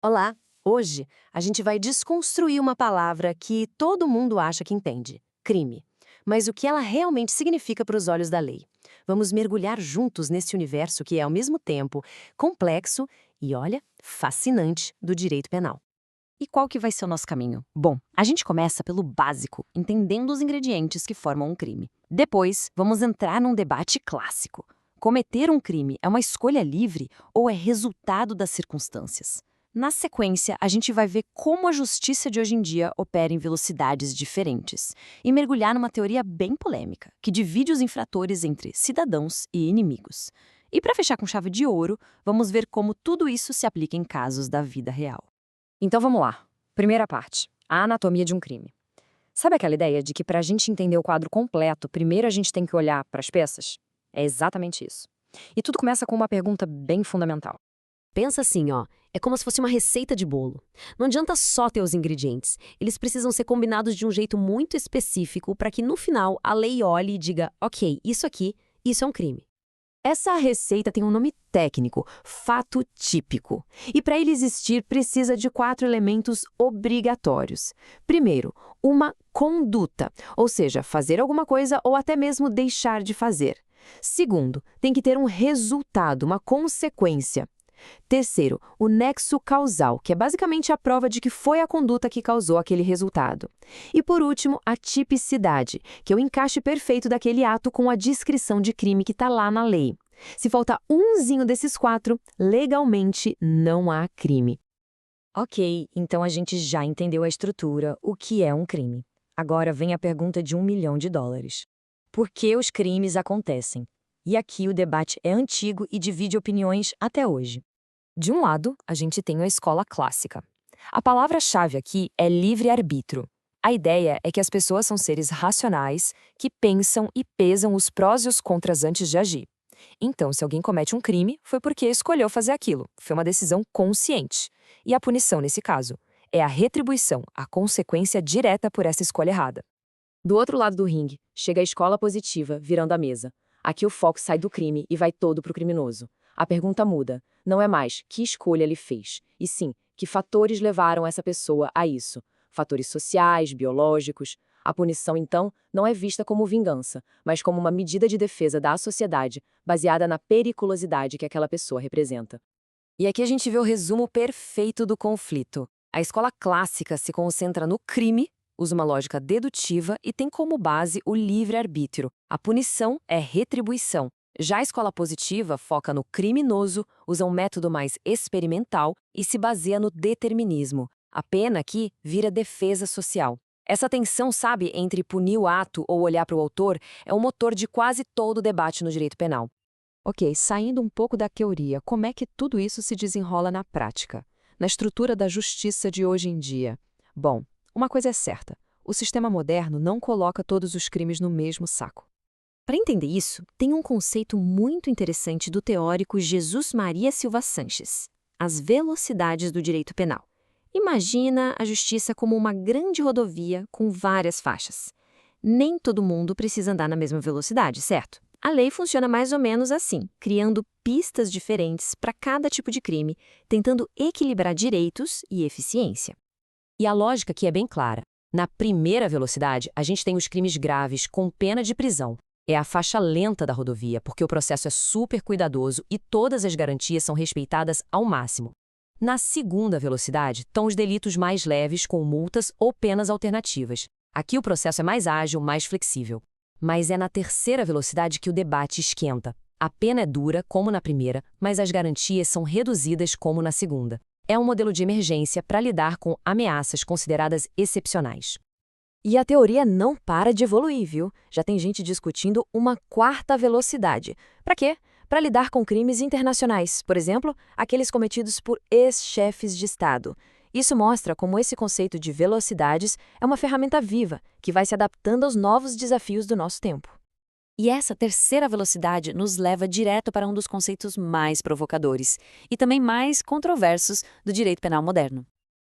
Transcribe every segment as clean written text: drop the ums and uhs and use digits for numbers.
Olá! Hoje a gente vai desconstruir uma palavra que todo mundo acha que entende: crime. Mas o que ela realmente significa para os olhos da lei? Vamos mergulhar juntos nesse universo que é, ao mesmo tempo, complexo e, olha, fascinante do direito penal. E qual que vai ser o nosso caminho? Bom, a gente começa pelo básico, entendendo os ingredientes que formam um crime. Depois, vamos entrar num debate clássico. Cometer um crime é uma escolha livre ou é resultado das circunstâncias? Na sequência, a gente vai ver como a justiça de hoje em dia opera em velocidades diferentes e mergulhar numa teoria bem polêmica, que divide os infratores entre cidadãos e inimigos. E para fechar com chave de ouro, vamos ver como tudo isso se aplica em casos da vida real. Então vamos lá. Primeira parte, a anatomia de um crime. Sabe aquela ideia de que para a gente entender o quadro completo, primeiro a gente tem que olhar para as peças? É exatamente isso. E tudo começa com uma pergunta bem fundamental. Pensa assim, ó, é como se fosse uma receita de bolo. Não adianta só ter os ingredientes, eles precisam ser combinados de um jeito muito específico para que no final a lei olhe e diga, ok, isso aqui, isso é um crime. Essa receita tem um nome técnico, fato típico. E para ele existir, precisa de 4 elementos obrigatórios. Primeiro, uma conduta, ou seja, fazer alguma coisa ou até mesmo deixar de fazer. Segundo, tem que ter um resultado, uma consequência. Terceiro, o nexo causal, que é basicamente a prova de que foi a conduta que causou aquele resultado. E por último, a tipicidade, que é o encaixe perfeito daquele ato com a descrição de crime que está lá na lei. Se faltar umzinho desses 4, legalmente não há crime. Ok, então a gente já entendeu a estrutura, o que é um crime. Agora vem a pergunta de US$ 1 milhão. Por que os crimes acontecem? E aqui o debate é antigo e divide opiniões até hoje. De um lado, a gente tem a escola clássica. A palavra-chave aqui é livre-arbítrio. A ideia é que as pessoas são seres racionais que pensam e pesam os prós e os contras antes de agir. Então, se alguém comete um crime, foi porque escolheu fazer aquilo, foi uma decisão consciente. E a punição, nesse caso, é a retribuição, a consequência direta por essa escolha errada. Do outro lado do ringue, chega a escola positiva, virando a mesa. Aqui o foco sai do crime e vai todo para o criminoso. A pergunta muda. Não é mais que escolha ele fez, e sim, que fatores levaram essa pessoa a isso. Fatores sociais, biológicos. A punição, então, não é vista como vingança, mas como uma medida de defesa da sociedade, baseada na periculosidade que aquela pessoa representa. E aqui a gente vê o resumo perfeito do conflito. A escola clássica se concentra no crime, usa uma lógica dedutiva e tem como base o livre-arbítrio. A punição é retribuição. Já a escola positiva foca no criminoso, usa um método mais experimental e se baseia no determinismo. A pena aqui vira defesa social. Essa tensão, sabe, entre punir o ato ou olhar para o autor, é o motor de quase todo o debate no direito penal. Ok, saindo um pouco da teoria, como é que tudo isso se desenrola na prática? Na estrutura da justiça de hoje em dia? Bom, uma coisa é certa, o sistema moderno não coloca todos os crimes no mesmo saco. Para entender isso, tem um conceito muito interessante do teórico Jesus Maria Silva Sanches: as velocidades do direito penal. Imagina a justiça como uma grande rodovia com várias faixas. Nem todo mundo precisa andar na mesma velocidade, certo? A lei funciona mais ou menos assim, criando pistas diferentes para cada tipo de crime, tentando equilibrar direitos e eficiência. E a lógica aqui é bem clara. Na primeira velocidade, a gente tem os crimes graves com pena de prisão. É a faixa lenta da rodovia, porque o processo é super cuidadoso e todas as garantias são respeitadas ao máximo. Na segunda velocidade, estão os delitos mais leves com multas ou penas alternativas. Aqui o processo é mais ágil, mais flexível. Mas é na terceira velocidade que o debate esquenta. A pena é dura, como na primeira, mas as garantias são reduzidas, como na segunda. É um modelo de emergência para lidar com ameaças consideradas excepcionais. E a teoria não para de evoluir, viu? Já tem gente discutindo uma quarta velocidade. Para quê? Para lidar com crimes internacionais, por exemplo, aqueles cometidos por ex-chefes de Estado. Isso mostra como esse conceito de velocidades é uma ferramenta viva, que vai se adaptando aos novos desafios do nosso tempo. E essa terceira velocidade nos leva direto para um dos conceitos mais provocadores e também mais controversos do direito penal moderno.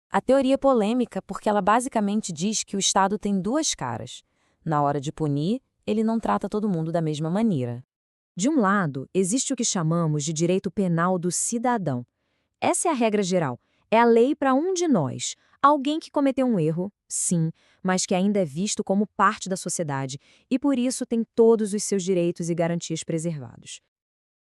A teoria é polêmica porque ela basicamente diz que o Estado tem duas caras. Na hora de punir, ele não trata todo mundo da mesma maneira. De um lado, existe o que chamamos de direito penal do cidadão. Essa é a regra geral. É a lei para um de nós, alguém que cometeu um erro, sim, mas que ainda é visto como parte da sociedade e por isso tem todos os seus direitos e garantias preservados.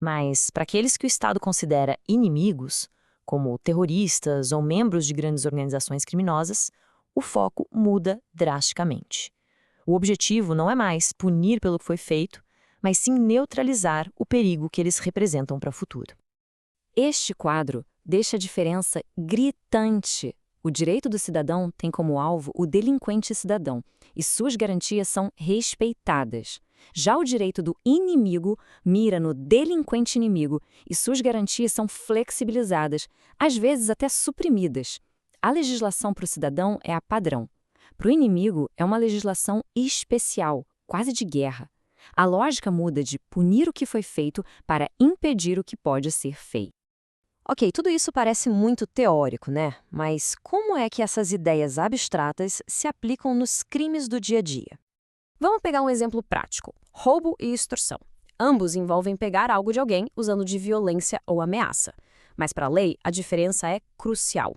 Mas, para aqueles que o Estado considera inimigos, como terroristas ou membros de grandes organizações criminosas, o foco muda drasticamente. O objetivo não é mais punir pelo que foi feito, mas sim neutralizar o perigo que eles representam para o futuro. Este quadro deixa a diferença gritante. O direito do cidadão tem como alvo o delinquente cidadão, e suas garantias são respeitadas. Já o direito do inimigo mira no delinquente inimigo, e suas garantias são flexibilizadas, às vezes até suprimidas. A legislação para o cidadão é a padrão. Para o inimigo, é uma legislação especial, quase de guerra. A lógica muda de punir o que foi feito para impedir o que pode ser feito. Ok, tudo isso parece muito teórico, né? Mas como é que essas ideias abstratas se aplicam nos crimes do dia a dia? Vamos pegar um exemplo prático: roubo e extorsão. Ambos envolvem pegar algo de alguém usando de violência ou ameaça. Mas para a lei, a diferença é crucial.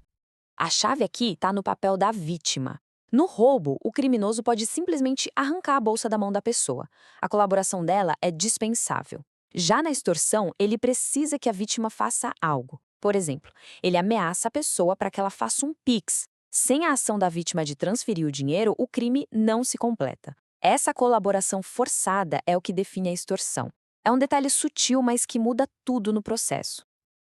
A chave aqui está no papel da vítima. No roubo, o criminoso pode simplesmente arrancar a bolsa da mão da pessoa. A colaboração dela é dispensável. Já na extorsão, ele precisa que a vítima faça algo. Por exemplo, ele ameaça a pessoa para que ela faça um Pix. Sem a ação da vítima de transferir o dinheiro, o crime não se completa. Essa colaboração forçada é o que define a extorsão. É um detalhe sutil, mas que muda tudo no processo.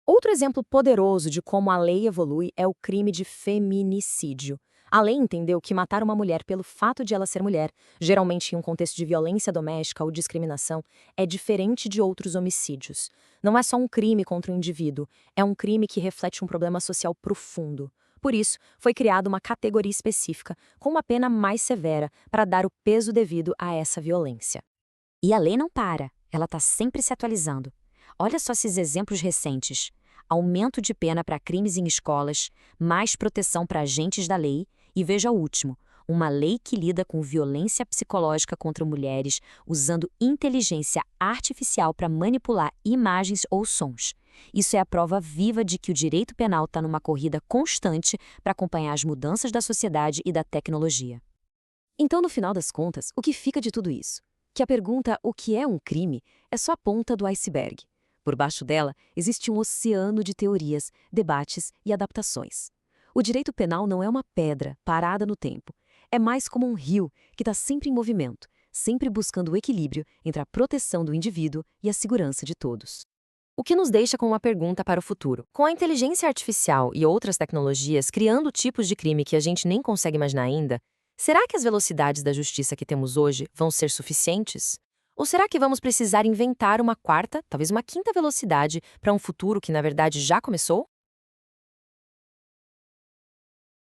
Outro exemplo poderoso de como a lei evolui é o crime de feminicídio. A lei entendeu que matar uma mulher pelo fato de ela ser mulher, geralmente em um contexto de violência doméstica ou discriminação, é diferente de outros homicídios. Não é só um crime contra o indivíduo, é um crime que reflete um problema social profundo. Por isso, foi criada uma categoria específica, com uma pena mais severa, para dar o peso devido a essa violência. E a lei não para, ela está sempre se atualizando. Olha só esses exemplos recentes. Aumento de pena para crimes em escolas, mais proteção para agentes da lei e veja o último, uma lei que lida com violência psicológica contra mulheres usando inteligência artificial para manipular imagens ou sons. Isso é a prova viva de que o direito penal está numa corrida constante para acompanhar as mudanças da sociedade e da tecnologia. Então, no final das contas, o que fica de tudo isso? Que a pergunta "o que é um crime?" é só a ponta do iceberg. Por baixo dela, existe um oceano de teorias, debates e adaptações. O direito penal não é uma pedra parada no tempo. É mais como um rio que está sempre em movimento, sempre buscando o equilíbrio entre a proteção do indivíduo e a segurança de todos. O que nos deixa com uma pergunta para o futuro. Com a inteligência artificial e outras tecnologias criando tipos de crime que a gente nem consegue imaginar ainda, será que as velocidades da justiça que temos hoje vão ser suficientes? Ou será que vamos precisar inventar uma quarta, talvez uma quinta velocidade para um futuro que na verdade já começou?